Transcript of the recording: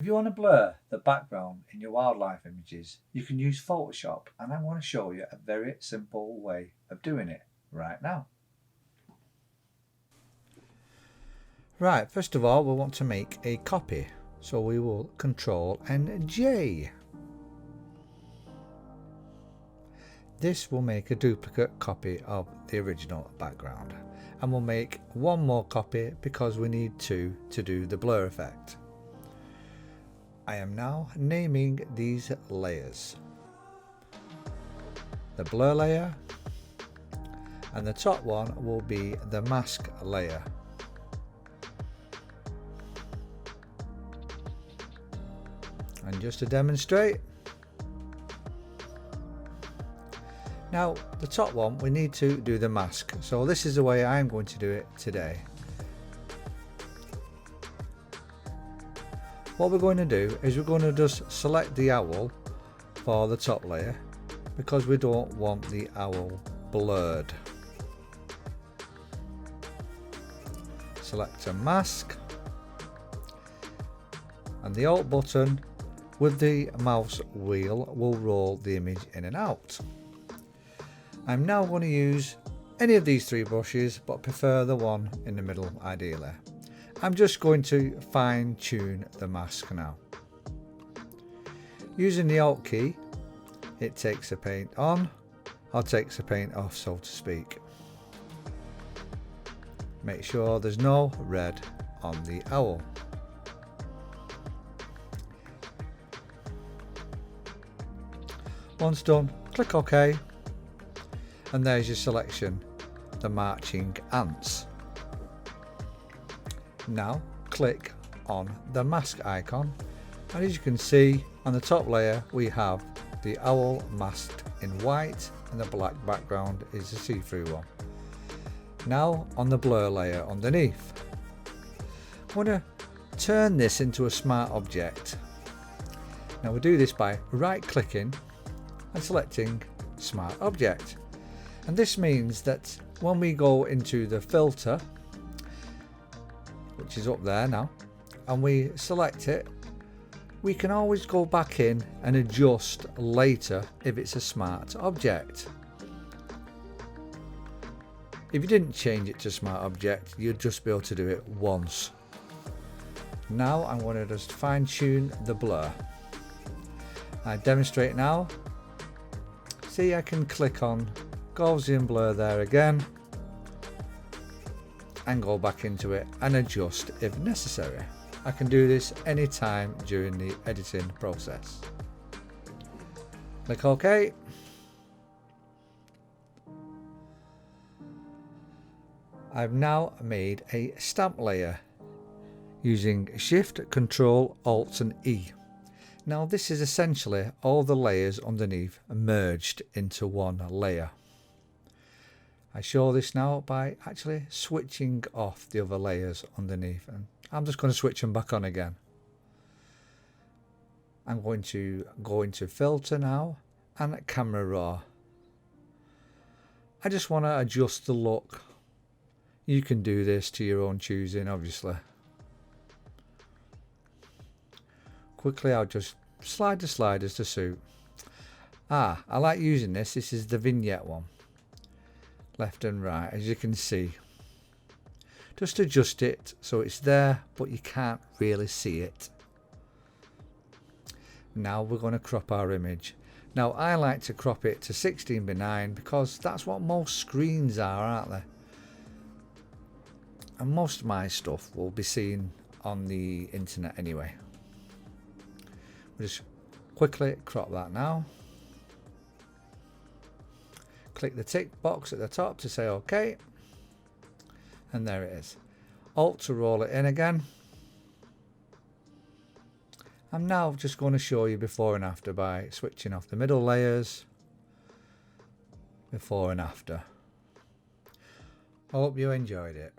you want to blur the background in your wildlife images, you can use Photoshop, and I want to show you a very simple way of doing it right now. Right, first of all we want to make a copy, so we will Control and J. This will make a duplicate copy of the original background, and we'll make one more copy because we need two to do the blur effect. I am now naming these layers. The blur layer, and the top one will be the mask layer. And just to demonstrate, now the top one we need to do the mask, so this is the way I'm going to do it today. What we're going to do is we're going to just select the owl for the top layer because we don't want the owl blurred. Select a mask, and the Alt button with the mouse wheel will roll the image in and out. I'm now going to use any of these three brushes, but prefer the one in the middle ideally. I'm just going to fine tune the mask now. Using the Alt key, it takes the paint on or takes the paint off, so to speak. Make sure there's no red on the owl. Once done, click OK, and there's your selection, the marching ants. Now click on the mask icon, and as you can see on the top layer we have the owl masked in white, and the black background is the see-through one. Now on the blur layer underneath, I'm going to turn this into a smart object. Now we do this by right clicking and selecting Smart Object, and this means that when we go into the filter, which is up there now, and we select it, we can always go back in and adjust later if it's a smart object. If you didn't change it to smart object, you'd just be able to do it once. Now I'm going to just fine tune the blur. I demonstrate now. See, I can click on Gaussian blur there again and go back into it and adjust if necessary. I can do this anytime during the editing process. Click OK. I've now made a stamp layer using Shift, Control, Alt and E. Now this is essentially all the layers underneath merged into one layer. I show this now by actually switching off the other layers underneath, and I'm just going to switch them back on again. I'm going to go into filter now and camera raw. I just want to adjust the look. You can do this to your own choosing, obviously. Quickly I'll just slide the sliders to suit. I like using this. This is the vignette one. Left and right, as you can see. Just adjust it so it's there but you can't really see it. Now we're going to crop our image. Now I like to crop it to 16:9 because that's what most screens are, aren't they? And most of my stuff will be seen on the internet anyway. We'll just quickly crop that now. Click the tick box at the top to say OK, and there it is. Alt to roll it in again. I'm now just going to show you before and after by switching off the middle layers. Before and after. I hope you enjoyed it.